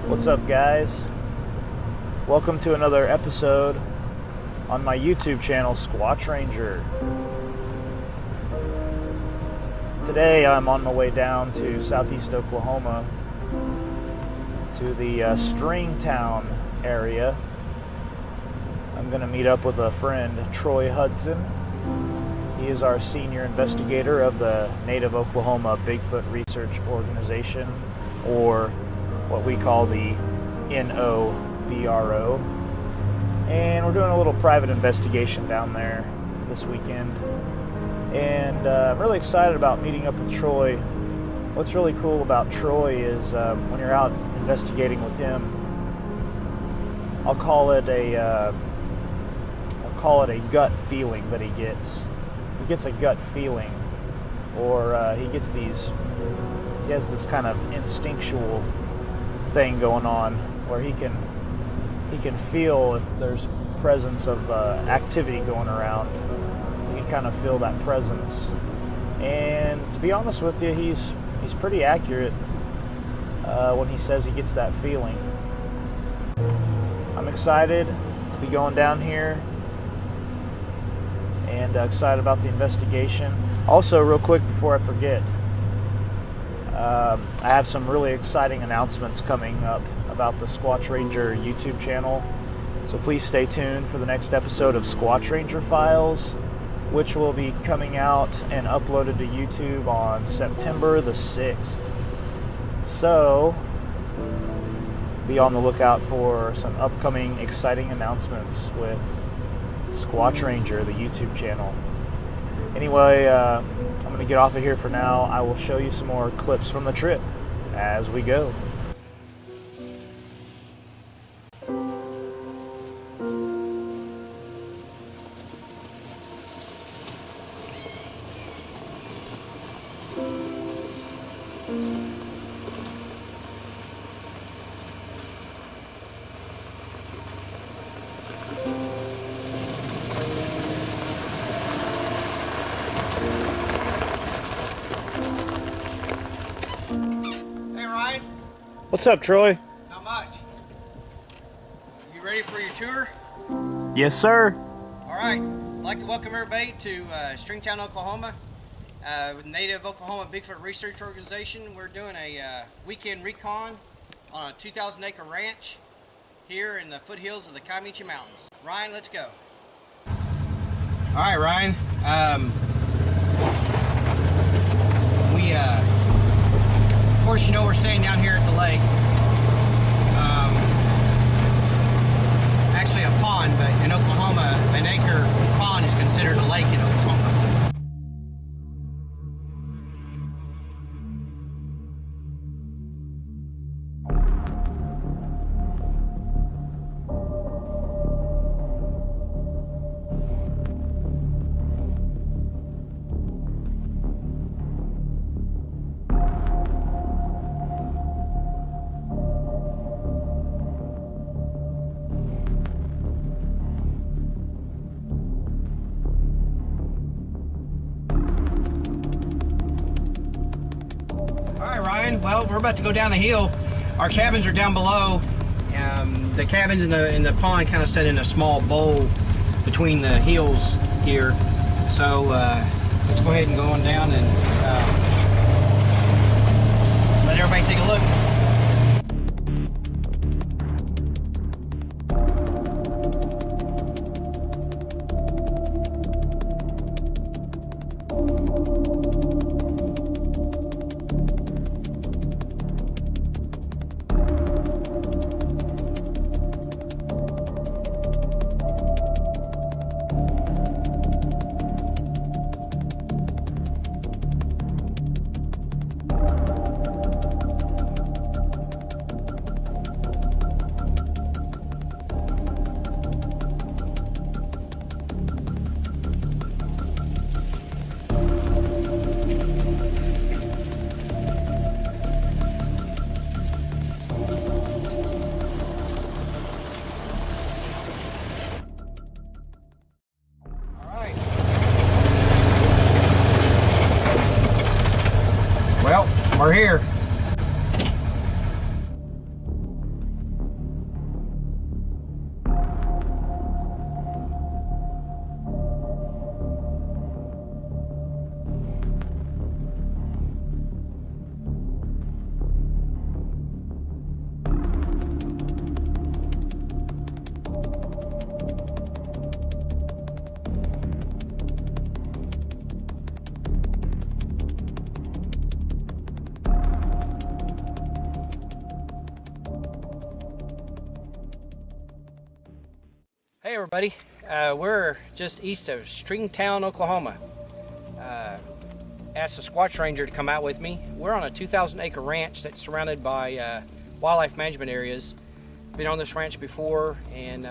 What's up, guys? Welcome to another episode on my YouTube channel, Squatch Ranger. Today I'm on my way down to southeast Oklahoma to the Stringtown area. I'm going to meet up with a friend, Troy Hudson. He is our senior investigator of the Native Oklahoma Bigfoot Research Organization, or what we call the NOBRO. And we're doing a little private investigation down there this weekend. And I'm really excited about meeting up with Troy. What's really cool about Troy is when you're out investigating with him, I'll call it a gut feeling that he gets. He gets a gut feeling, or he has this kind of instinctual thing going on where he can feel if there's presence of activity going around. He can kind of feel that presence, and to be honest with you, he's pretty accurate when he says he gets that feeling. I'm excited to be going down here and excited about the investigation. Also, real quick before I forget, I have some really exciting announcements coming up about the Squatch Ranger YouTube channel. So please stay tuned for the next episode of Squatch Ranger Files, which will be coming out and uploaded to YouTube on September the 6th. So be on the lookout for some upcoming exciting announcements with Squatch Ranger, the YouTube channel. Anyway, I'm going to get off of here for now. I will show you some more clips from the trip as we go. What's up, Troy? Not much. You ready for your tour? Yes, sir. All right. I'd like to welcome everybody to Stringtown, Oklahoma, with Native Oklahoma Bigfoot Research Organization. We're doing a weekend recon on a 2,000-acre ranch here in the foothills of the Comanche Mountains. Ryan, let's go. All right, Ryan. Of course, you know we're staying down here at the lake. Actually a pond, but in Oklahoma, an acre pond is considered a lake in Oklahoma. Well, we're about to go down the hill. Our cabins are down below. The cabins in the pond kind of set in a small bowl between the hills here. So let's go ahead and go on down and let everybody take a look. Well, we're here. everybody, we're just east of Stringtown, Oklahoma. Asked the Squatch Ranger to come out with me. We're on a 2,000-acre ranch that's surrounded by wildlife management areas. Been on this ranch before and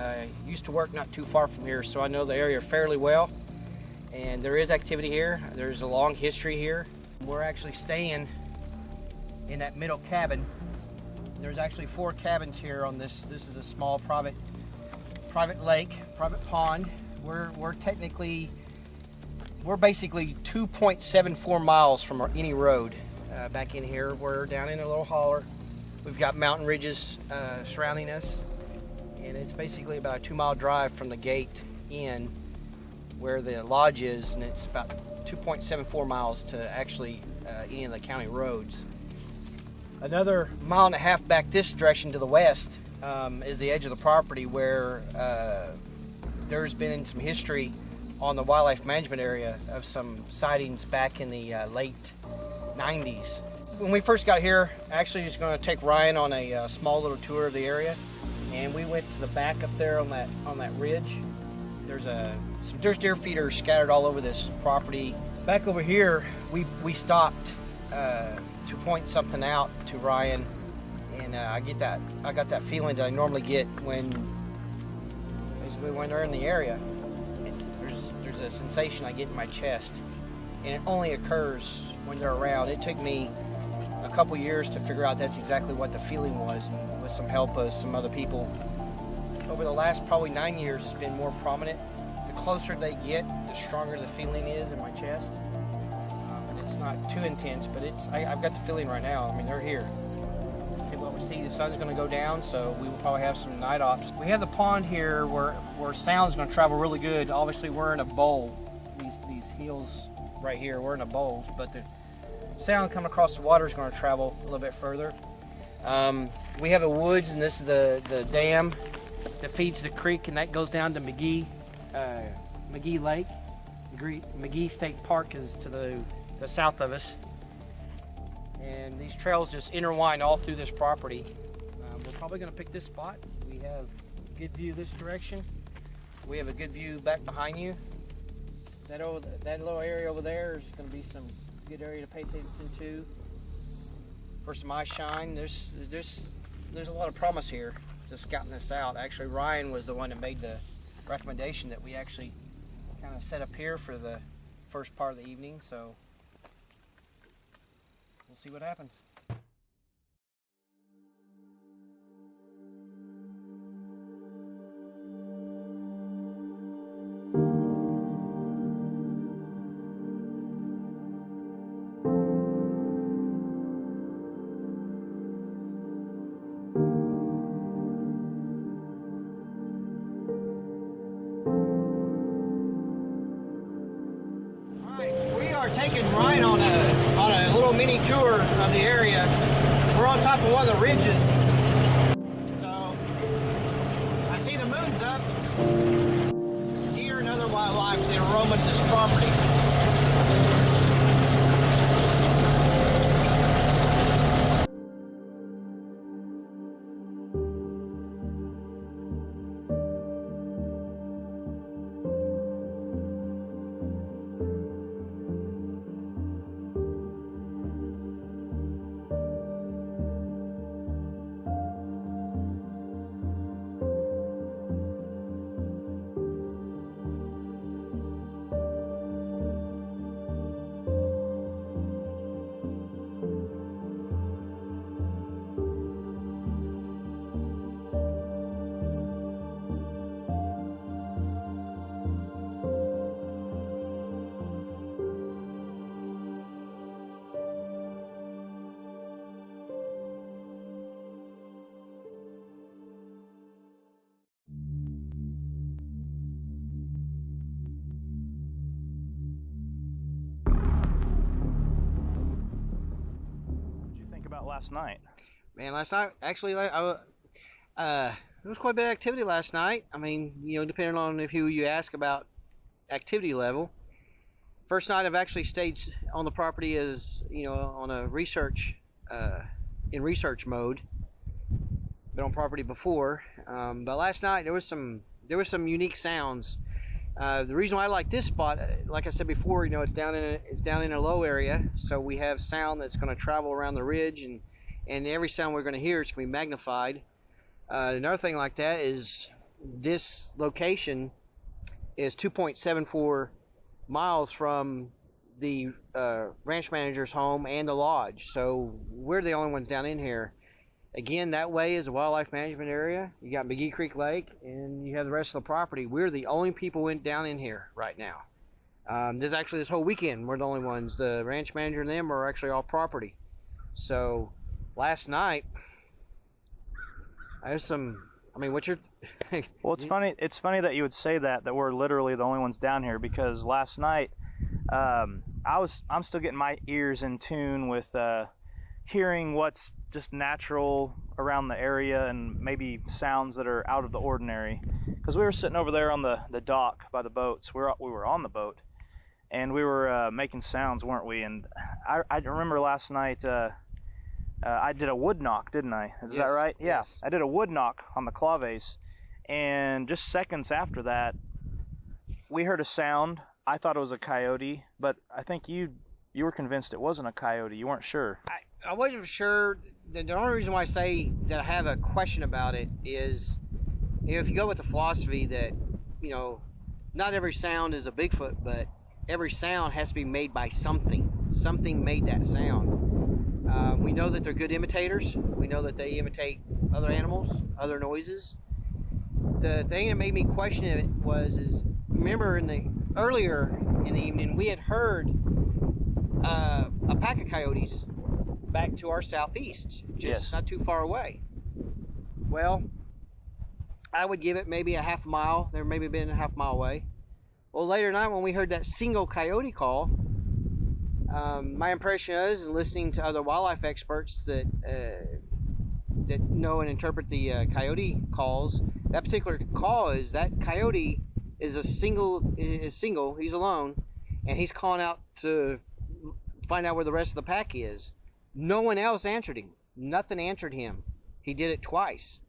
used to work not too far from here, so I know the area fairly well. And there is activity here. There's a long history here. We're actually staying in that middle cabin. There's actually 4 cabins here on this. This is a small private lake, private pond. We're basically 2.74 miles from any road. Back in here, we're down in a little holler. We've got mountain ridges surrounding us, and it's basically about a 2-mile drive from the gate in where the lodge is, and it's about 2.74 miles to actually any of the county roads. Another 1.5 miles back this direction to the west is the edge of the property where there's been some history on the wildlife management area of some sightings back in the late 90s. When we first got here, actually was going to take Ryan on a small little tour of the area, and we went to the back up there on that ridge. There's deer feeders scattered all over this property. Back over here, we stopped to point something out to Ryan, and I got that feeling that I normally get when they're in the area. There's a sensation I get in my chest, and it only occurs when they're around. It took me a couple years to figure out that's exactly what the feeling was, and with some help of some other people. Over the last probably 9 years, it's been more prominent. The closer they get, the stronger the feeling is in my chest. And it's not too intense, but I've got the feeling right now. I mean, they're here. See what we see. The sun's going to go down, so we will probably have some night ops. We have the pond here where sound's going to travel really good. Obviously, we're in a bowl. These hills right here, we're in a bowl, but the sound coming across the water is going to travel a little bit further. We have the woods, and this is the dam that feeds the creek, and that goes down to McGee Lake. McGee State Park is to the south of us. And these trails just intertwine all through this property. We're probably going to pick this spot. We have a good view this direction. We have a good view back behind you. That little area over there is going to be some good area to pay attention to for some eye shine. There's a lot of promise here to scouting this out. Actually, Ryan was the one that made the recommendation that we actually kind of set up here for the first part of the evening. So we'll see what happens. Taking Ryan on a little mini tour of the area. We're on top of one of the ridges. So I see the moon's up. Deer and other wildlife that are roaming this property. Last night? Man, last night, actually, there was quite a bit of activity last night. I mean, depending on who you ask about activity level. First night I've actually stayed on the property as, on a in research mode. Been on property before, but last night there was some there were some unique sounds. The reason why I like this spot, like I said before, it's down in a low area, so we have sound that's going to travel around the ridge, and every sound we're going to hear is going to be magnified. Another thing like that is this location is 2.74 miles from the ranch manager's home and the lodge, so we're the only ones down in here. Again, that way is a wildlife management area. You got McGee Creek Lake, and you have the rest of the property. We're the only people went down in here right now. This whole weekend, we're the only ones. The ranch manager and them are actually off property. So last night, there's some. I mean, what's your? Well, it's funny. It's funny that you would say that we're literally the only ones down here, because last night, I'm still getting my ears in tune with hearing what's just natural around the area and maybe sounds that are out of the ordinary. Because we were sitting over there on the dock by the boats. We were on the boat, and we were making sounds, weren't we? And I remember last night I did a wood knock, didn't I? Is that right? Yeah. Yes. I did a wood knock on the claves, and just seconds after that, we heard a sound. I thought it was a coyote, but I think you were convinced it wasn't a coyote. You weren't sure. I wasn't sure. The only reason why I say that I have a question about it is, if you go with the philosophy that, not every sound is a Bigfoot, but every sound has to be made by something. Something made that sound. We know that they're good imitators. We know that they imitate other animals, other noises. The thing that made me question it is, remember earlier in the evening, we had heard a pack of coyotes back to our southeast, just not too far away. Well, I would give it maybe a half a mile. They're maybe been a half mile away. Well, later tonight when we heard that single coyote call, my impression is, and listening to other wildlife experts that know and interpret the coyote calls, that particular call is that coyote is single. He's alone, and he's calling out to find out where the rest of the pack is. No one else answered him. Nothing answered him. He did it twice,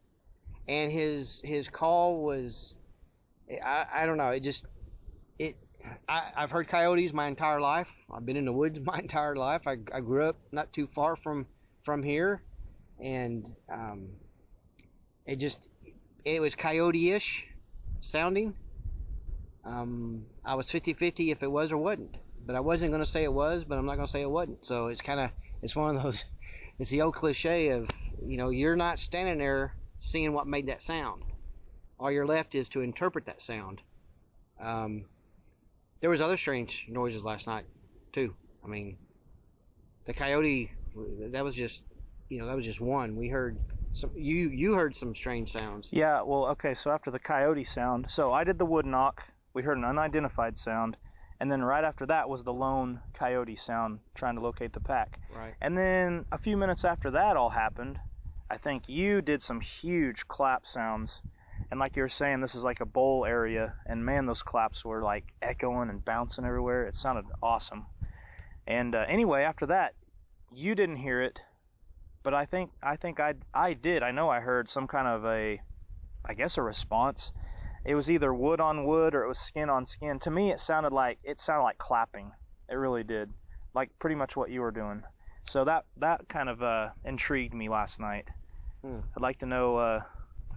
and his call was, I don't know. I've heard coyotes my entire life. I've been in the woods my entire life. I grew up not too far from here, and it was coyote-ish sounding. I was 50-50 if it was or wasn't, but I wasn't going to say it was, but I'm not going to say it wasn't. So it's one of those. It's the old cliche of, you're not standing there seeing what made that sound. All you're left is to interpret that sound. There was other strange noises last night too. I mean, the coyote, that was just one. We heard some. You heard some strange sounds. Yeah. Well, okay. So after the coyote sound, so I did the wood knock. We heard an unidentified sound, and then right after that was the lone coyote sound trying to locate the pack. Right. And then a few minutes after that all happened, I think you did some huge clap sounds. And like you were saying, this is like a bowl area, and man, those claps were like echoing and bouncing everywhere. It sounded awesome. And anyway, after that, you didn't hear it, but I think I did. I know I heard some kind of a response. It was either wood on wood or it was skin on skin. To me, it sounded like clapping. It really did, like pretty much what you were doing. So that kind of intrigued me last night. I'd like to know.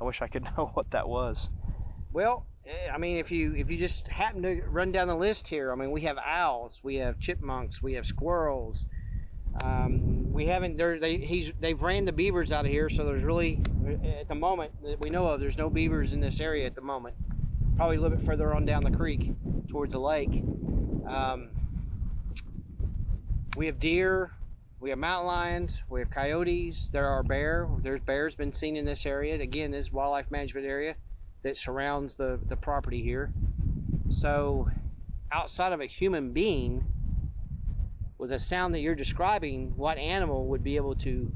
I wish I could know what that was. Well, I mean, if you just happen to run down the list here, I mean, we have owls, we have chipmunks, we have squirrels. We haven't. They've ran the beavers out of here, so there's really, at the moment that we know of, there's no beavers in this area at the moment. Probably a little bit further on down the creek towards the lake. We have deer. We have mountain lions, we have coyotes, there's bears been seen in this area. Again, this wildlife management area that surrounds the property here. So outside of a human being, with a sound that you're describing, what animal would be able to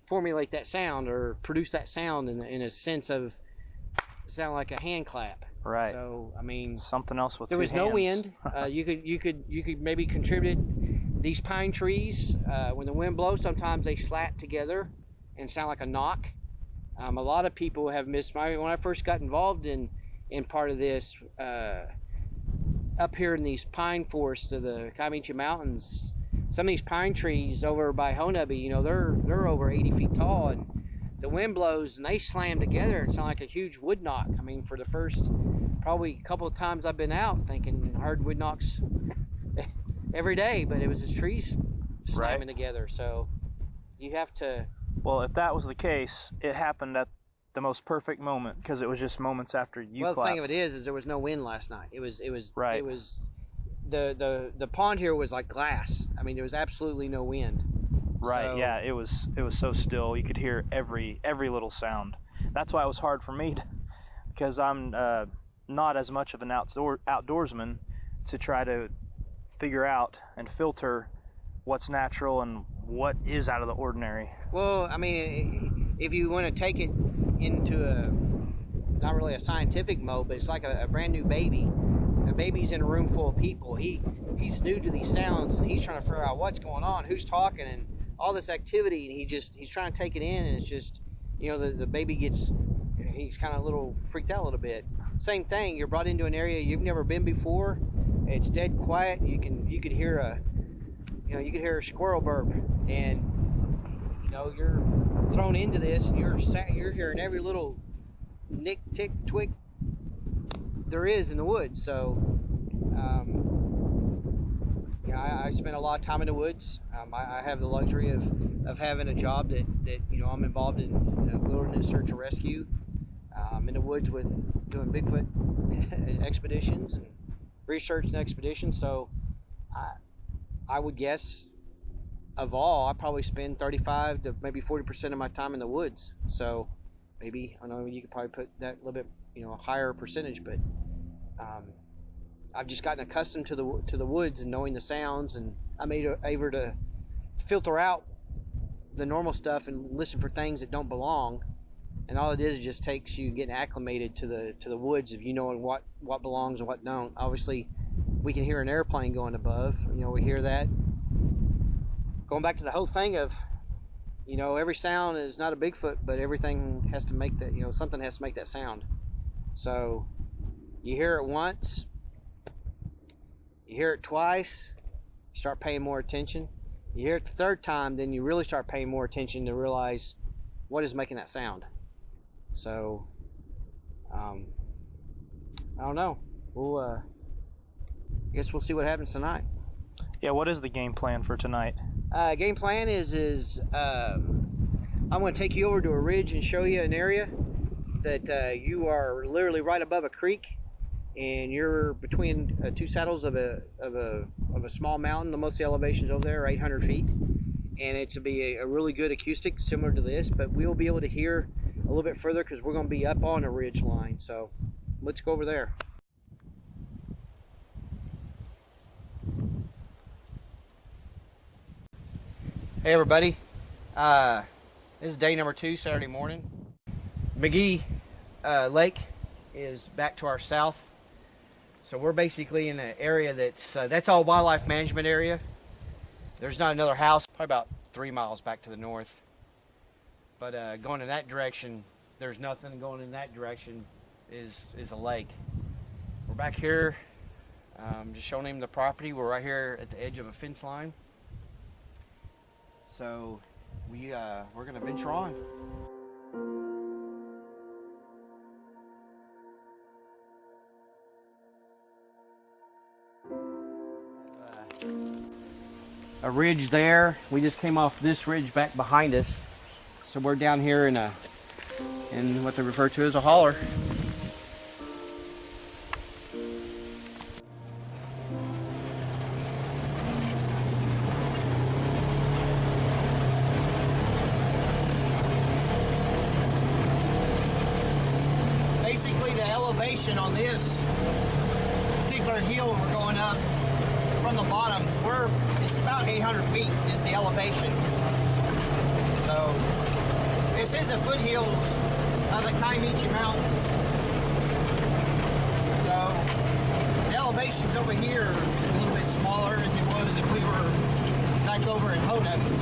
formulate that sound or produce that sound in a sense of sound like a hand clap? Right. So I mean, something else with there was no wind. You could maybe contribute these pine trees. When the wind blows, sometimes they slap together and sound like a knock. A lot of people have missed when I first got involved in part of this, up here in these pine forests of the Comanche Mountains, some of these pine trees over by Honaby, you know, they're over 80 feet tall, and the wind blows and they slam together and sound like a huge wood knock. I mean, for the first probably couple of times I've been out, thinking I heard wood knocks every day, but it was just trees slamming together. So you have to. Well, if that was the case, it happened at the most perfect moment, because it was just moments after you Well, clapped. the thing of it is there was no wind last night. It was Right. It was the pond here was like glass. I mean, there was absolutely no wind. Right. So, yeah. It was so still. You could hear every little sound. That's why it was hard for me because I'm not as much of an outdoorsman, to try to figure out and filter what's natural and what is out of the ordinary. Well, I mean, if you want to take it into not really a scientific mode, but it's like a brand new baby. A baby's in a room full of people. He's new to these sounds, and he's trying to figure out what's going on, who's talking, and all this activity, and he's trying to take it in, and it's just, you know, the baby he's kind of a little freaked out a little bit. Same thing, you're brought into an area you've never been before. It's dead quiet. You could hear a squirrel burp, and you know, you're thrown into this, and you're hearing every little nick, tick, twig there is in the woods. So I spend a lot of time in the woods. I have the luxury of having a job that you know, I'm involved in wilderness search and rescue. I'm in the woods with doing Bigfoot expeditions and research and expeditions. So I would guess, of all, I probably spend 35 to maybe 40% of my time in the woods. So maybe, I know you could probably put that a little bit, you know, a higher percentage, but I've just gotten accustomed to the woods and knowing the sounds, and I'm able to filter out the normal stuff and listen for things that don't belong. And all it is just takes you getting acclimated to the woods, of you knowing what belongs and what don't. Obviously, we can hear an airplane going above. You know, we hear that. Going back to the whole thing of, you know, every sound is not a Bigfoot, but everything has to make that, you know, something has to make that sound. So you hear it once, you hear it twice, you start paying more attention. You hear it the third time, then you really start paying more attention to realize what is making that sound. So I don't know. I guess we'll see what happens tonight. Yeah, what is the game plan for tonight? Game plan is I'm going to take you over to a ridge and show you an area that you are literally right above a creek, and you're between two saddles of a small mountain. The most of the elevations over there are 800 feet, and it's to be a really good acoustic similar to this, but we'll be able to hear a little bit further because we're going to be up on a ridge line. So let's go over there. Hey everybody, this is day number 2, Saturday morning. McGee Lake is back to our south, so we're basically in an area that's all wildlife management area. There's not another house, probably about 3 miles back to the north, but going in that direction there's nothing. Going in that direction is a lake. We're back here, just showing him the property. We're right here at the edge of a fence line. So we're gonna venture on. A ridge there. We just came off this ridge back behind us. So we're down here in what they refer to as a holler. Basically, the elevation on this particular hill we're going up from the bottom, it's about 800 feet is the elevation. So this is the foothills of the Comanche Mountains. So the elevations over here is a little bit smaller as it was if we were back over in Honaby.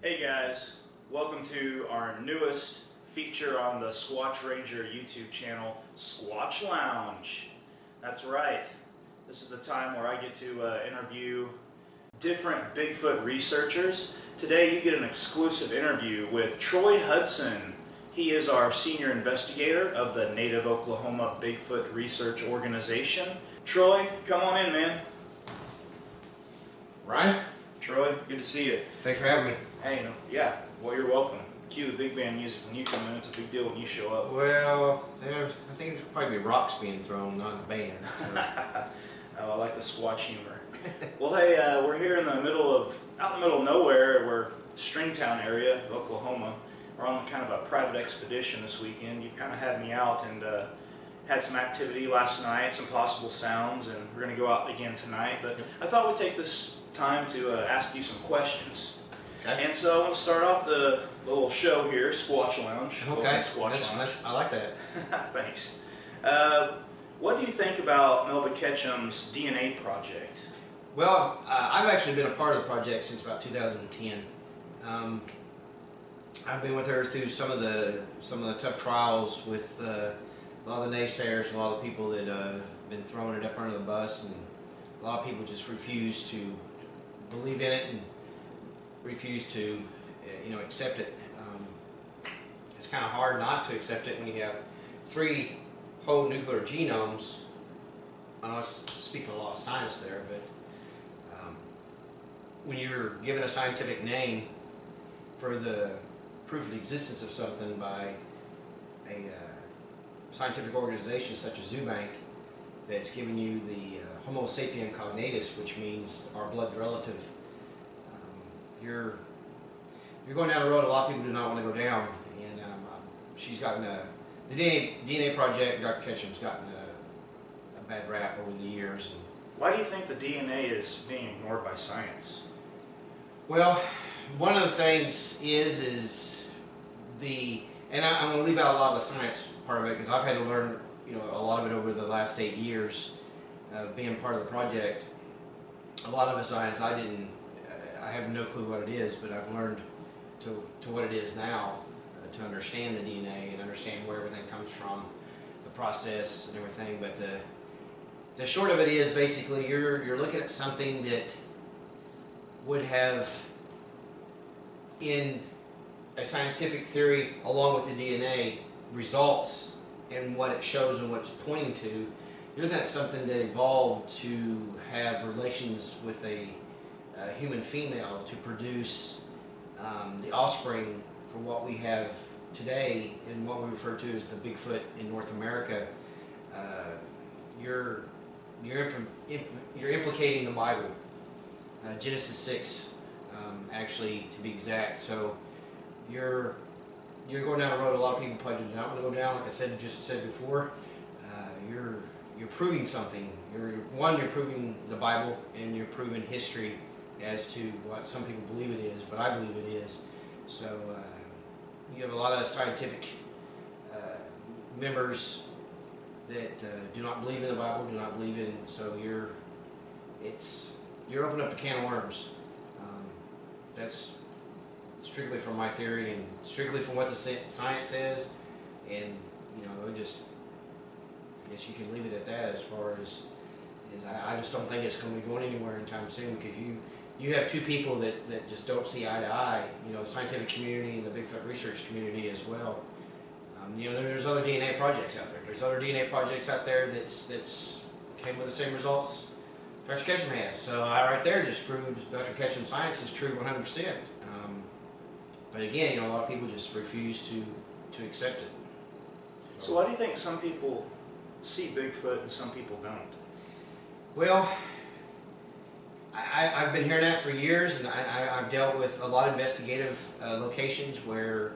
Hey guys, welcome to our newest feature on the Squatch Ranger YouTube channel, Squatch Lounge. That's right, this is the time where I get to interview different Bigfoot researchers. Today you get an exclusive interview with Troy Hudson. He is our senior investigator of the Native Oklahoma Bigfoot Research Organization. Troy, come on in, man. Ryan? Troy, good to see you. Thanks for having me. Hey, yeah, well, you're welcome. Cue the big band music when you come in. It's a big deal when you show up. Well, I think there's probably be rocks being thrown, not a band. So. Oh, I like the Squatch humor. Well, hey, we're here in the middle of nowhere. We're Stringtown area of Oklahoma. We're on kind of a private expedition this weekend. You've kind of had me out and had some activity last night, some possible sounds, and we're going to go out again tonight. But I thought we'd take this time to ask you some questions. Okay. And so I want to start off the little show here, Squatch Lounge. Okay. Squatch Lounge. I like that. Thanks. What do you think about Melba Ketchum's DNA project? Well, I've actually been a part of the project since about 2010. I've been with her through some of the tough trials with a lot of the naysayers, a lot of people that have been throwing it up under the bus, and a lot of people just refuse to believe in it and refuse to, accept it. It's kind of hard not to accept it when you have 3 whole nuclear genomes. I know I'm speaking a lot of science there, but when you're given a scientific name for the proof of the existence of something by a scientific organization such as ZooBank that's giving you the Homo sapien cognatus, which means our blood relative, you're going down a road a lot of people do not want to go down, and she's gotten the DNA project. Dr. Ketchum's gotten a bad rap over the years. Why do you think the DNA is being ignored by science? Well, one of the things is and I'm going to leave out a lot of the science part of it because I've had to learn a lot of it over the last 8 years of being part of the project. A lot of the science I have no clue what it is, but I've learned to what it is now to understand the DNA and understand where everything comes from, the process and everything. But the short of it is basically you're looking at something that would have, in a scientific theory along with the DNA, results in what it shows and what it's pointing to. You're looking at something that evolved to have relations with a human female to produce the offspring for what we have today and what we refer to as the Bigfoot in North America. You're implicating the Bible, Genesis 6, actually, to be exact. So you're going down a road a lot of people probably do not want to go down. Like I just said before, you're proving something. You're proving the Bible, and you're proving history as to what some people believe it is, but I believe it is. So you have a lot of scientific members that do not believe in the Bible, do not believe in. So you're opening up a can of worms. That's strictly from my theory and strictly from what the science says, and I guess you can leave it at that. As far as I just don't think it's going to be going anywhere anytime soon, because you have 2 people that just don't see eye to eye. The scientific community and the Bigfoot research community as well. There's other DNA projects out there. There's other DNA projects out there that's came with the same results Dr. Ketchum has. So right there just proved Dr. Ketchum's science is true 100%. But again, a lot of people just refuse to accept it. So why do you think some people see Bigfoot and some people don't? Well, I've been hearing that for years, and I've dealt with a lot of investigative locations where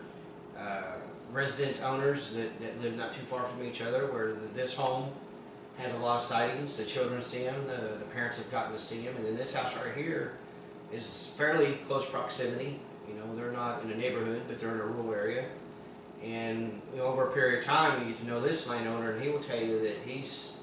residence owners that live not too far from each other, where this home has a lot of sightings. The children see them, the parents have gotten to see them, and then this house right here is fairly close proximity. They're not in a neighborhood, but they're in a rural area. And over a period of time, you get to know this landowner, and he will tell you that he's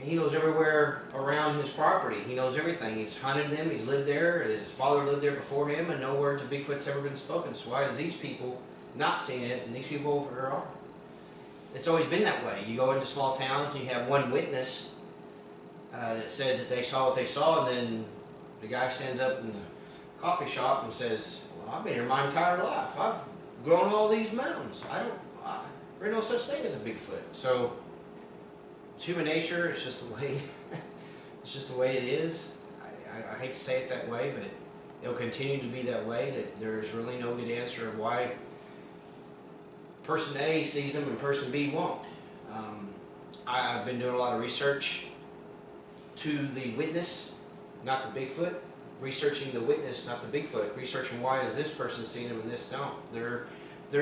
he knows everywhere around his property. He knows everything. He's hunted them. He's lived there. His father lived there before him, and no word to Bigfoot's ever been spoken. So why does these people not see it, and these people over there are? It's always been that way. You go into small towns, and you have one witness that says that they saw what they saw, and then the guy stands up in the coffee shop and says, "Well, I've been here my entire life. I've grown all these mountains. There's no such thing as a Bigfoot." So it's human nature. It's just the way. It's just the way it is. I hate to say it that way, but it'll continue to be that way. That there's really no good answer of why person A sees them and person B won't. I've been doing a lot of research to the witness, not the Bigfoot. Researching the witness, not the Bigfoot. Researching why is this person seeing them and this don't. There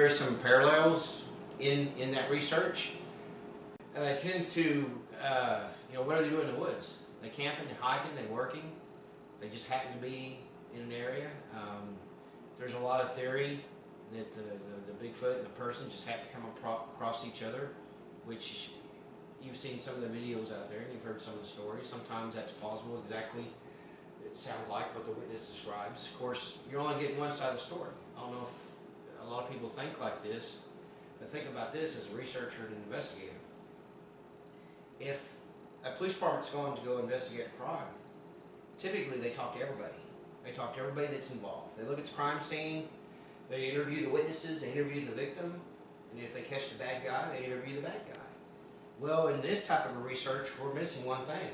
are some parallels in that research. It tends to, what are they doing in the woods? They camping, they're hiking, they're working. They just happen to be in an area. There's a lot of theory that the Bigfoot and the person just happen to come across each other, which you've seen some of the videos out there and you've heard some of the stories. Sometimes that's plausible, exactly. It sounds like what the witness describes. Of course, you're only getting one side of the story. I don't know if a lot of people think like this, but think about this as a researcher and an investigator. If a police department's going to go investigate a crime, typically they talk to everybody. They talk to everybody that's involved. They look at the crime scene, they interview the witnesses, they interview the victim, and if they catch the bad guy, they interview the bad guy. Well, in this type of a research, we're missing one thing.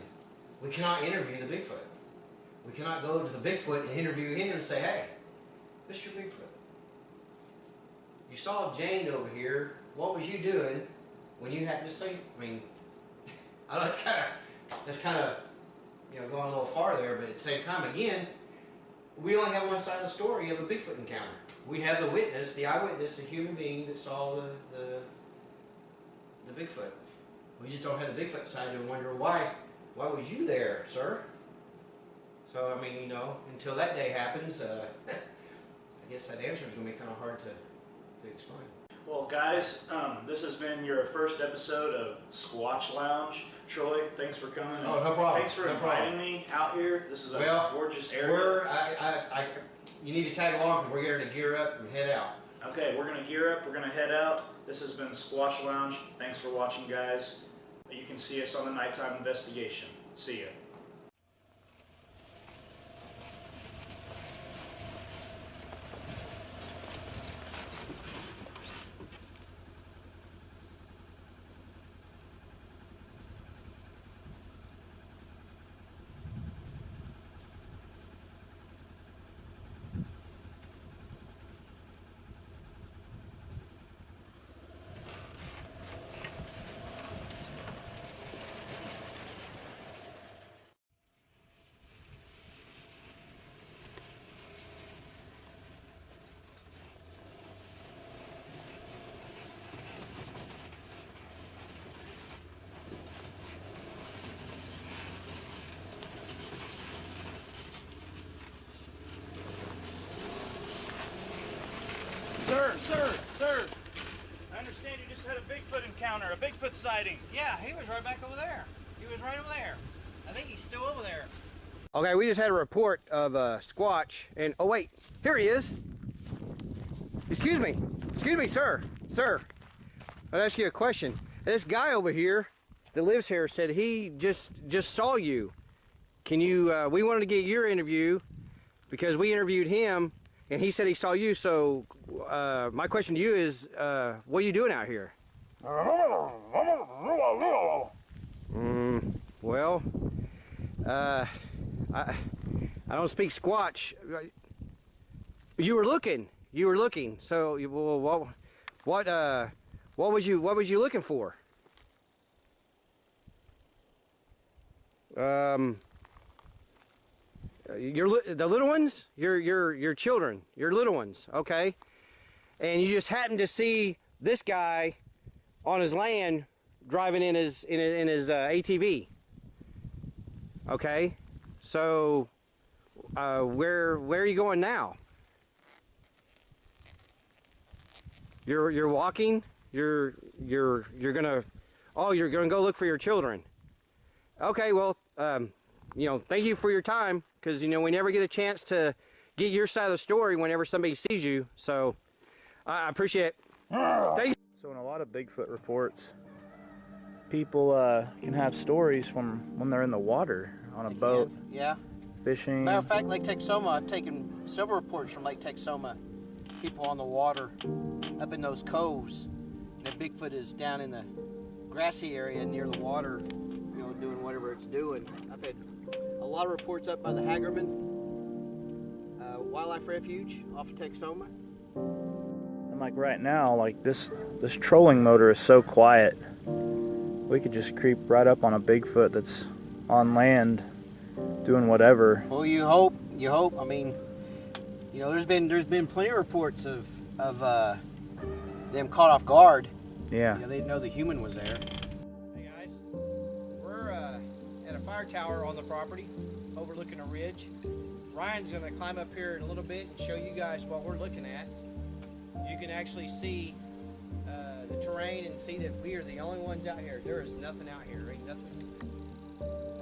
We cannot interview the Bigfoot. We cannot go to the Bigfoot and interview him and say, "Hey, Mr. Bigfoot, you saw Jane over here. What was you doing when you happened to see?" I mean, I know that's kind of going a little far there, but at the same time, again, we only have one side of the story of a Bigfoot encounter. We have the witness, the eyewitness, the human being that saw the Bigfoot. We just don't have the Bigfoot side and wonder why was you there, sir? So I mean, until that day happens, I guess that answer is going to be kind of hard to explain. Well, guys, this has been your first episode of Squatch Lounge. Troy, thanks for coming. Oh, no problem. Thanks for inviting me out here. This is a gorgeous area. You need to tag along because we're getting to gear up and head out. Okay, we're going to gear up. We're going to head out. This has been Squatch Lounge. Thanks for watching, guys. You can see us on the Nighttime Investigation. See ya. Sir, I understand you just had a Bigfoot encounter, a Bigfoot sighting. Yeah, he was right back over there. He was right over there. I think he's still over there. Okay, we just had a report of a Squatch, and oh wait, here he is. Excuse me, sir. I'll ask you a question. This guy over here that lives here said he just saw you. Can you? We wanted to get your interview because we interviewed him, and he said he saw you. So my question to you is, what are you doing out here? Well, I don't speak Squatch. You were looking. So, well, what was you looking for? The little ones, your children, your little ones, okay? And you just happened to see this guy on his land driving in his ATV. Okay, so where are you going now? You're walking. You're gonna go look for your children. Okay, well, you know, thank you for your time, because, you know, we never get a chance to get your side of the story whenever somebody sees you, so I appreciate it. Thank you. So in a lot of Bigfoot reports, people can have stories from when they're in the water on a boat, Yeah. fishing. Matter of fact, Lake Texoma, I've taken several reports from Lake Texoma, people on the water, up in those coves. The Bigfoot is down in the grassy area near the water, you know, doing whatever it's doing. I've had a lot of reports up by the Hagerman Wildlife Refuge off of Texoma. And like right now, like this trolling motor is so quiet. We could just creep right up on a Bigfoot that's on land doing whatever. Well, you hope. I mean, you know, there's been plenty of reports of them caught off guard. Yeah. You know, they didn't know the human was there. Hey guys, we're at a fire tower on the property, overlooking a ridge. Ryan's gonna climb up here in a little bit and show you guys what we're looking at. You can actually see the terrain and see that we are the only ones out here. There is nothing out here.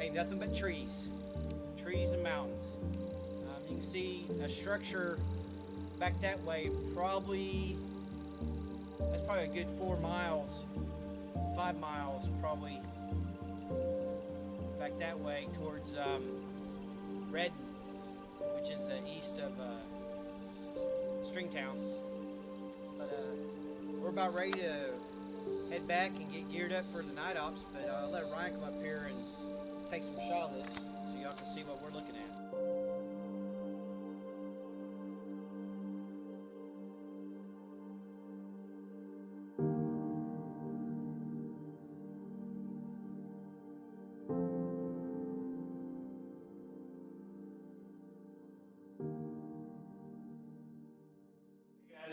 Ain't nothing but trees and mountains. You can see a structure back that way. That's probably a good 4 miles, 5 miles, probably back that way towards Redden, which is east of Stringtown. But we're about ready to head back and get geared up for the night ops, but I'll let Ryan come up here and take some shot of this so y'all can see what we're looking at.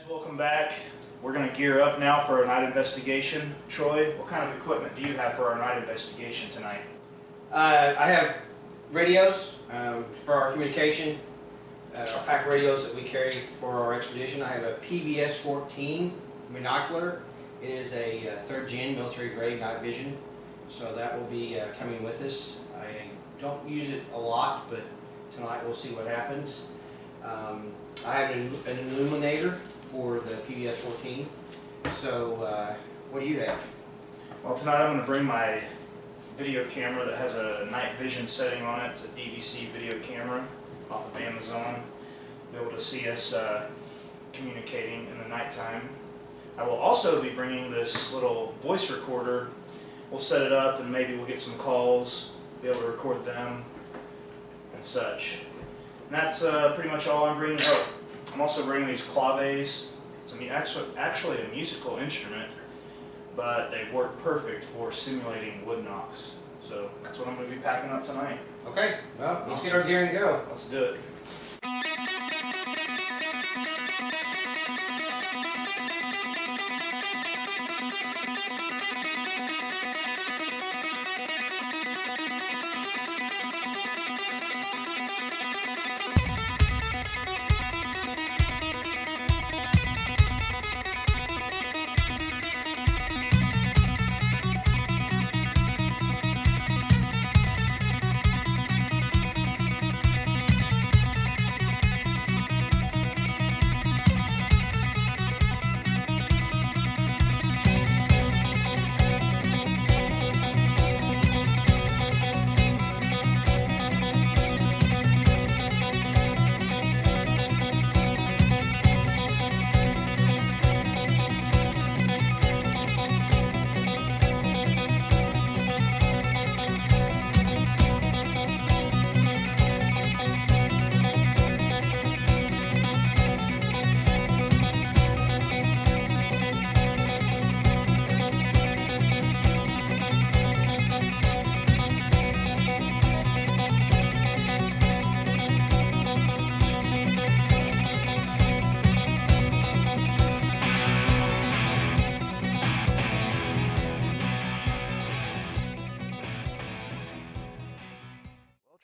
Welcome back. We're going to gear up now for our night investigation. Troy, what kind of equipment do you have for our night investigation tonight? I have radios for our communication, our pack radios that we carry for our expedition. I have a PVS-14 binocular. It is a 3rd gen military grade night vision, so that will be coming with us. I don't use it a lot, but tonight we'll see what happens. I have an illuminator for the PVS-14. So what do you have? Well, tonight I'm going to bring my video camera that has a night vision setting on it. It's a DVC video camera off of Amazon. Be able to see us communicating in the nighttime. I will also be bringing this little voice recorder. We'll set it up and maybe we'll get some calls, be able to record them and such. And that's pretty much all I'm bringing. Oh, I'm also bringing these claves. It's actually a musical instrument, but they work perfect for simulating wood knocks. So that's what I'm going to be packing up tonight. Okay, well, let's get our gear and go. Let's do it.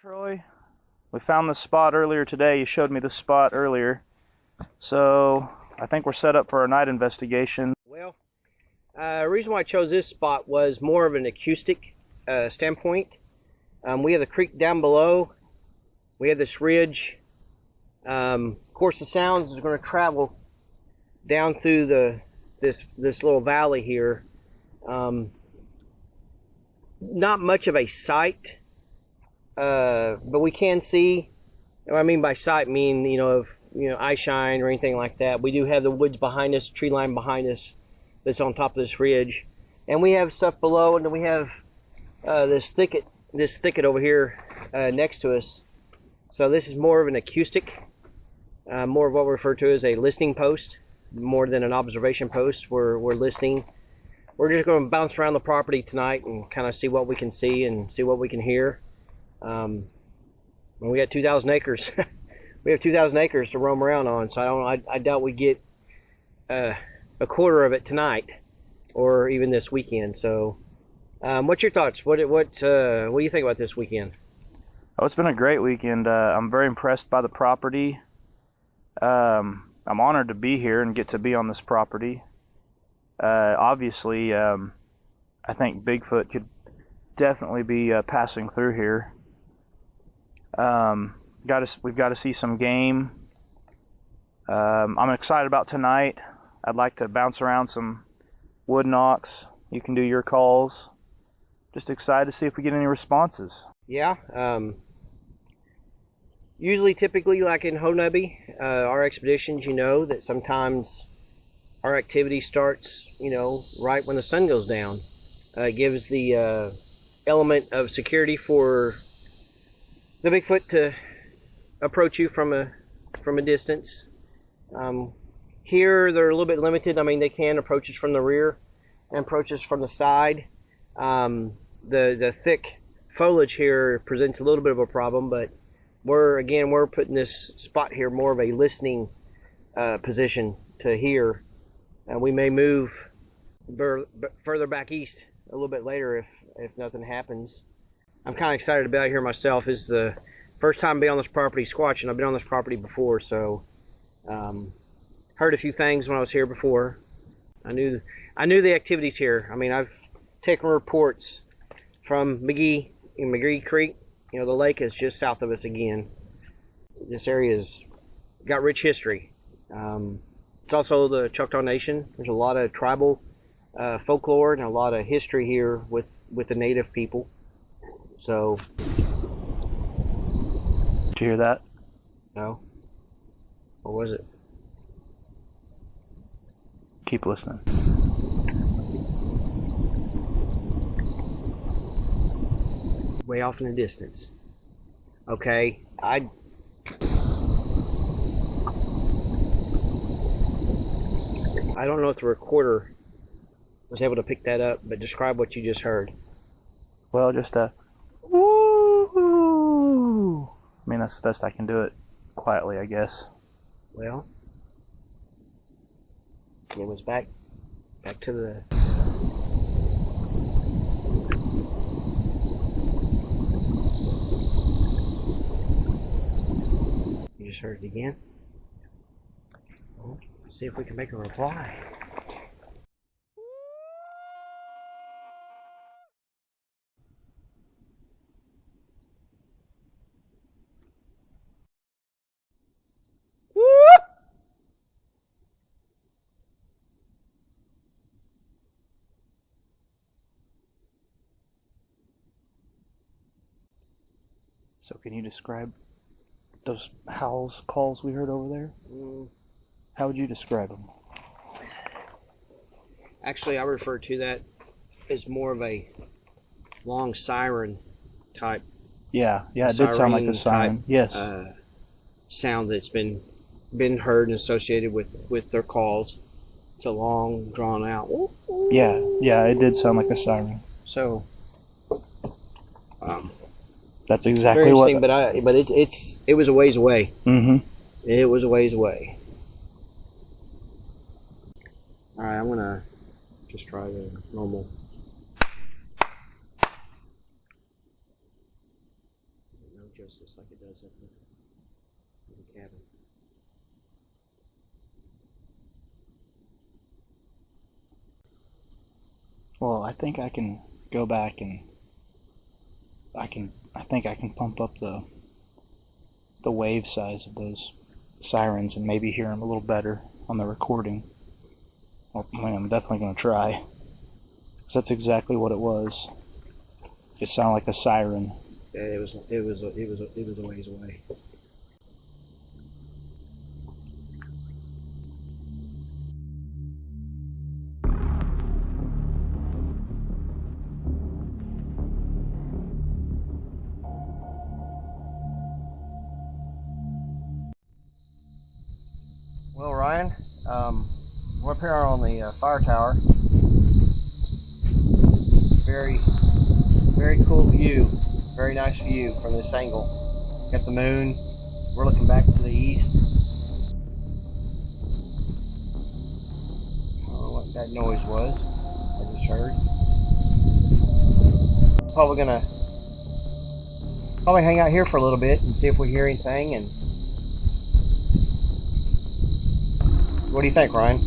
Troy, we found this spot earlier today. You showed me this spot earlier. So I think we're set up for our night investigation. Well, the reason why I chose this spot was more of an acoustic standpoint. We have the creek down below. We have this ridge. Of course, the sounds is going to travel down through this little valley here. Not much of a sight, but we can see. What I mean by sight, eye shine or anything like that. We do have the woods behind us, tree line behind us, that's on top of this ridge, and we have stuff below, and then we have this thicket over here next to us. So this is more of an acoustic, more of what we refer to as a listening post, more than an observation post. We're listening. We're just going to bounce around the property tonight and kind of see what we can see and see what we can hear. We got 2,000 acres. We have 2,000 acres to roam around on, so I doubt we get a quarter of it tonight or even this weekend. So, what's your thoughts? What do you think about this weekend? Oh, it's been a great weekend. I'm very impressed by the property. I'm honored to be here and get to be on this property. Obviously, I think Bigfoot could definitely be passing through here. We've got to see some game. I'm excited about tonight. I'd like to bounce around some wood knocks. You can do your calls. Just excited to see if we get any responses. Yeah. Typically, like in Honubby, our expeditions, that sometimes our activity starts, right when the sun goes down. It gives the element of security for the Bigfoot to approach you from a distance. Here, they're a little bit limited. I mean, they can approach us from the rear and approach us from the side. The thick foliage here presents a little bit of a problem, but we're putting this spot here more of a listening position to hear. We may move further back east a little bit later if nothing happens. I'm kind of excited about it here myself. It's the first time being on this property squatching. I've been on this property before, so heard a few things when I was here before. I knew the activities here. I mean, I've taken reports from McGee Creek. The lake is just south of us again. This area's got rich history. It's also the Choctaw Nation. There's a lot of tribal folklore and a lot of history here with the native people. So, Did you hear that? no. What was it? Keep listening. Way off in the distance. Okay, I don't know if the recorder was able to pick that up, but describe what you just heard. Well, just a woo. I mean, that's the best I can do it quietly, I guess. Well, it was back to the. You just heard it again. Well, let's see if we can make a reply. So can you describe those calls we heard over there? How would you describe them? Actually, I refer to that as more of a long siren type. Yeah, it did sound like a siren. Yes. Sound that's been heard and associated with their calls. It's a long, drawn out. Yeah, it did sound like a siren. So, that's exactly very interesting. what. But it was a ways away. Mm-hmm. It was a ways away. All right, I'm gonna just try the normal. No justice like it does at the cabin. Well, I think I can go back and I think I can pump up the wave size of those sirens and maybe hear them a little better on the recording. Well, I'm definitely going to try. 'Cause that's exactly what it was. It sounded like a siren. Yeah, it was a ways away. Well, Ryan, we're up here on the fire tower. Very, very cool view. Very nice view from this angle. Got the moon. We're looking back to the east. I don't know what that noise was. I just heard. Probably hang out here for a little bit and see if we hear anything. And what do you think, Ryan?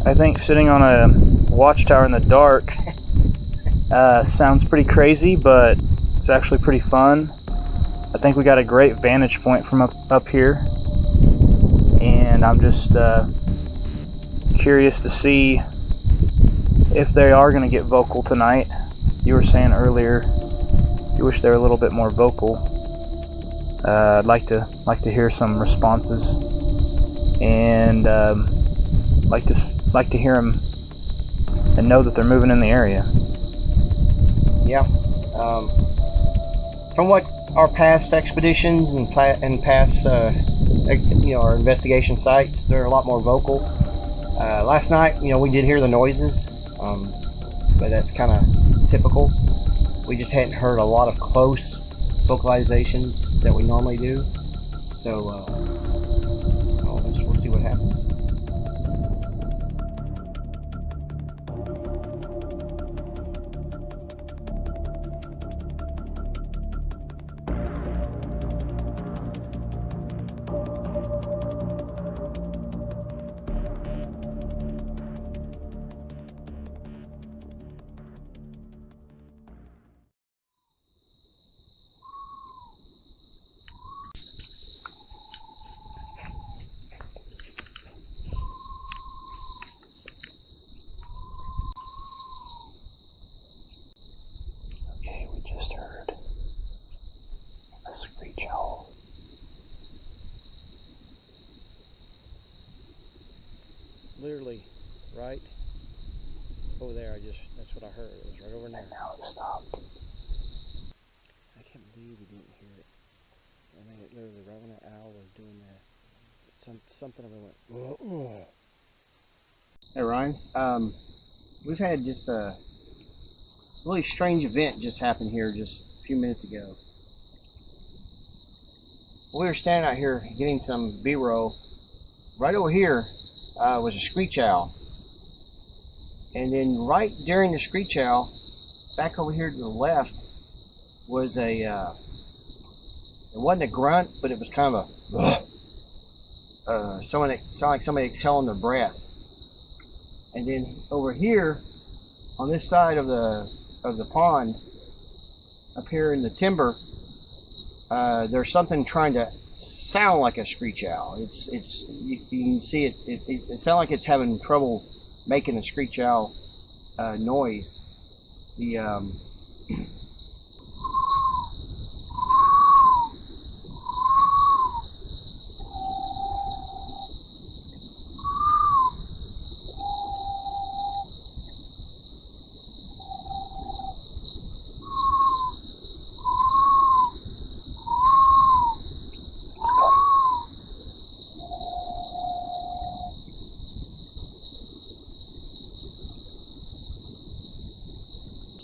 I think sitting on a watchtower in the dark sounds pretty crazy, but it's actually pretty fun. I think we got a great vantage point from up here, and I'm just curious to see if they are going to get vocal tonight. You were saying earlier you wish they were a little bit more vocal. I'd like to hear some responses, and like to hear them and know that they're moving in the area. Yeah. From what our past expeditions and past, our investigation sites, they're a lot more vocal. Last night, we did hear the noises, but that's kind of typical. We just hadn't heard a lot of close vocalizations that we normally do. So, we'll see what happens. Okay, we just heard a screech owl. Literally, right over there. That's what I heard. It was right over there. And now it stopped. I can't believe we didn't hear it. I mean, it literally right when that owl was doing that, something of it went. Ugh. Hey Ryan, we've had just a really strange event just happened here just a few minutes ago. We were standing out here getting some B-roll. Right over here was a screech owl. And then right during the screech owl, back over here to the left, was it wasn't a grunt, but it was kind of a, sounded like somebody exhaling their breath. And then over here, on this side of the pond, up here in the timber, there's something trying to sound like a screech owl. You can see it sounds like it's having trouble making a screech owl noise.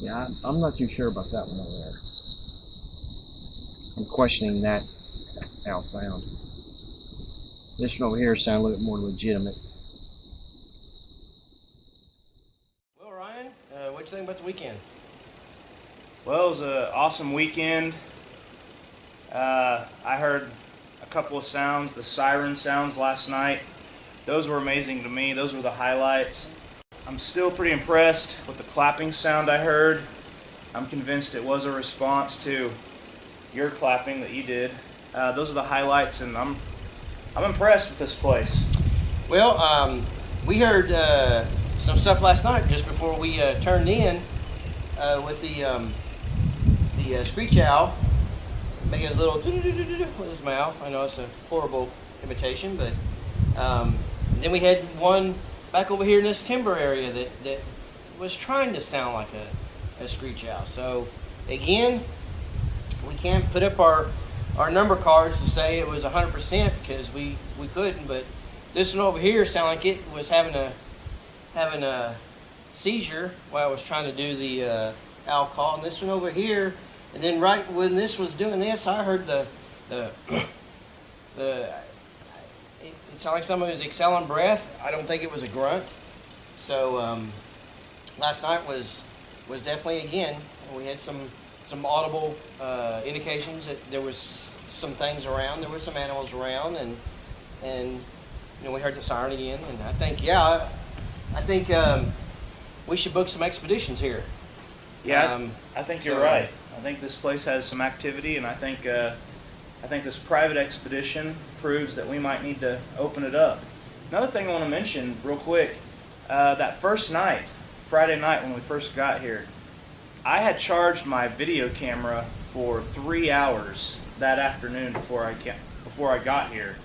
Yeah, I'm not too sure about that one over there. I'm questioning that owl sound. This one over here sounds a little bit more legitimate. Well, Ryan, what you think about the weekend? Well, it was an awesome weekend. I heard a couple of sounds, the siren sounds last night. Those were amazing to me. Those were the highlights. I'm still pretty impressed with the clapping sound I heard. I'm convinced it was a response to your clapping that you did. Those are the highlights, and I'm impressed with this place. Well, we heard some stuff last night just before we turned in with the screech owl making his little doo-doo-doo-doo-doo with his mouth. I know it's a horrible imitation, but then we had one back over here in this timber area that was trying to sound like a screech owl. So again, we can't put up our number cards to say it was 100% because we couldn't, but this one over here sounded like it was having a seizure while I was trying to do the owl call, and this one over here, and then right when this was doing this, I heard it sounded like someone was exhaling breath. I don't think it was a grunt. So last night was definitely, again, we had some audible indications that there was some things around, there were some animals around, and we heard the siren again, and I think we should book some expeditions here. Yeah, I think you're right. I think this place has some activity, and I think this private expedition proves that we might need to open it up. Another thing I want to mention real quick, that first night, Friday night when we first got here, I had charged my video camera for 3 hours that afternoon before I got here.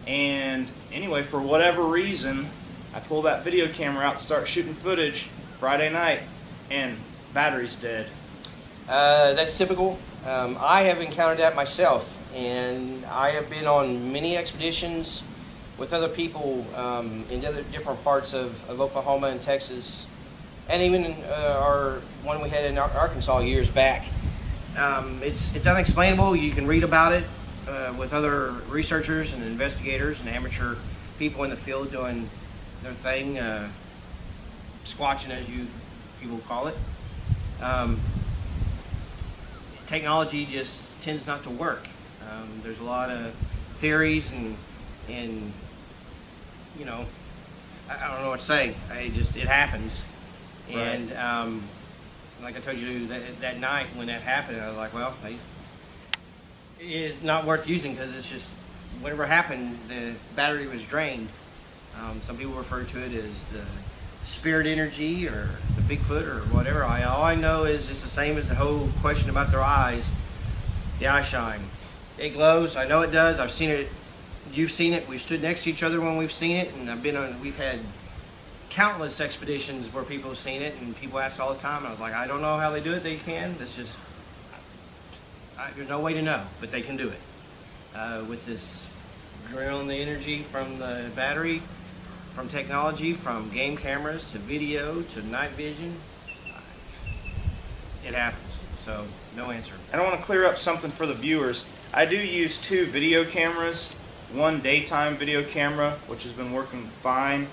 And anyway, for whatever reason, I pull that video camera out to start shooting footage Friday night, and battery's dead. That's typical. I have encountered that myself, and I have been on many expeditions with other people in other different parts of Oklahoma and Texas, and even in our one we had in Arkansas years back. It's unexplainable. You can read about it with other researchers and investigators and amateur people in the field doing their thing, squatching as people call it. Technology just tends not to work. There's a lot of theories and I don't know what to say. It happens. Right. And like I told you that night when that happened, I was like, well, it is not worth using because it's just whatever happened, the battery was drained. Some people refer to it as the spirit energy or the Bigfoot or whatever. All I know is it's the same as the whole question about their eyes, the eye shine. It glows. I know it does. I've seen it. You've seen it. We've stood next to each other when we've seen it, and we've had countless expeditions where people have seen it, and people ask all the time. And I was like, I don't know how they do it. They can. It's just there's no way to know, but they can do it with this drilling the energy from the battery, from technology, from game cameras to video to night vision. It happens. So no answer. And I want to clear up something for the viewers. I do use 2 video cameras, one daytime video camera, which has been working fine,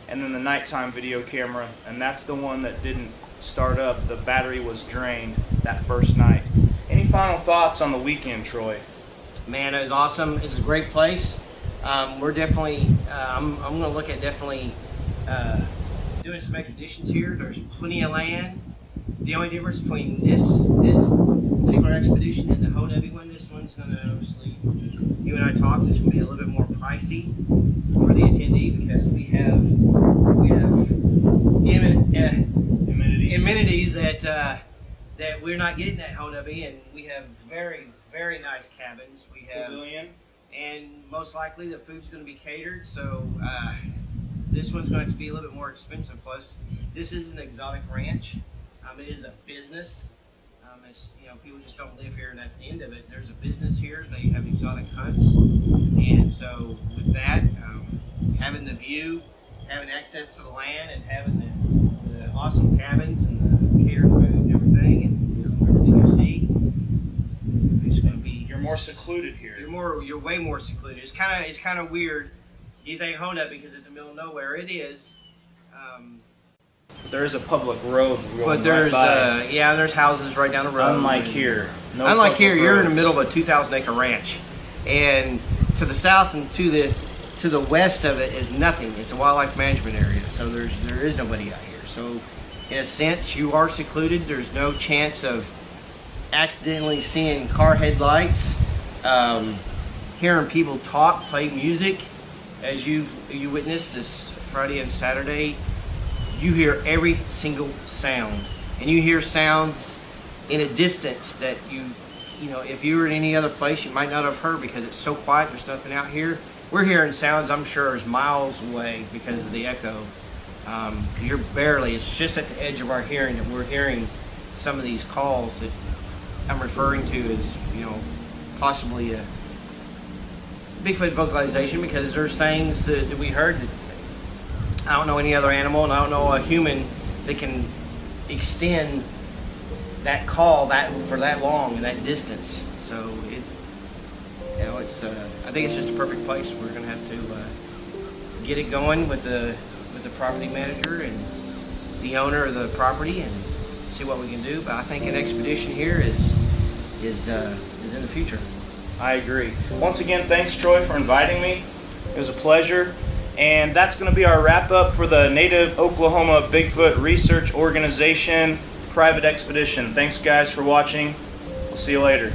and then the nighttime video camera, and that's the one that didn't start up. The battery was drained that first night. Any final thoughts on the weekend, Troy? Man, it was awesome. It's a great place. We're definitely, I'm going to look at definitely doing some expeditions here. There's plenty of land. The only difference between this particular expedition and the Honubby one, this one's going to obviously, you and I talked, it's going to be a little bit more pricey for the attendee because we have amenities that we're not getting at Honubby, and we have very, very nice cabins. We have Pavilion. And most likely the food's going to be catered, so this one's going to be a little bit more expensive. Plus, this is an exotic ranch. It is a business. People just don't live here, and that's the end of it. There's a business here. They have exotic hunts, and so with that, having the view, having access to the land, and having the awesome cabins and the catered food and everything, and everything you see, it's going to be. You're more secluded here. You're way more secluded. It's kind of weird. You think Honda because it's in the middle of nowhere. It is. There is a public road going But there's right by. there's houses right down the road. Unlike here. Unlike here, you're in the middle of a 2,000-acre ranch, and to the south and to to the west of it is nothing. It's a wildlife management area, so there is nobody out here. So in a sense, you are secluded. There's no chance of accidentally seeing car headlights, hearing people talk, play music, as you witnessed this Friday and Saturday. You hear every single sound, and you hear sounds in a distance that you know, if you were in any other place, you might not have heard because it's so quiet. There's nothing out here. We're hearing sounds I'm sure is miles away because of the echo. You're barely, it's just at the edge of our hearing that we're hearing some of these calls that I'm referring to as, you know, possibly a Bigfoot vocalization, because there's things that we heard that I don't know any other animal, and I don't know a human that can extend that call for that long and that distance. So it, you know, it's I think it's just a perfect place. We're gonna have to get it going with the property manager and the owner of the property and see what we can do. But I think an expedition here is in the future. I agree. Once again, thanks, Troy, for inviting me. It was a pleasure. And that's going to be our wrap-up for the Native Oklahoma Bigfoot Research Organization private expedition. Thanks, guys, for watching. We'll see you later.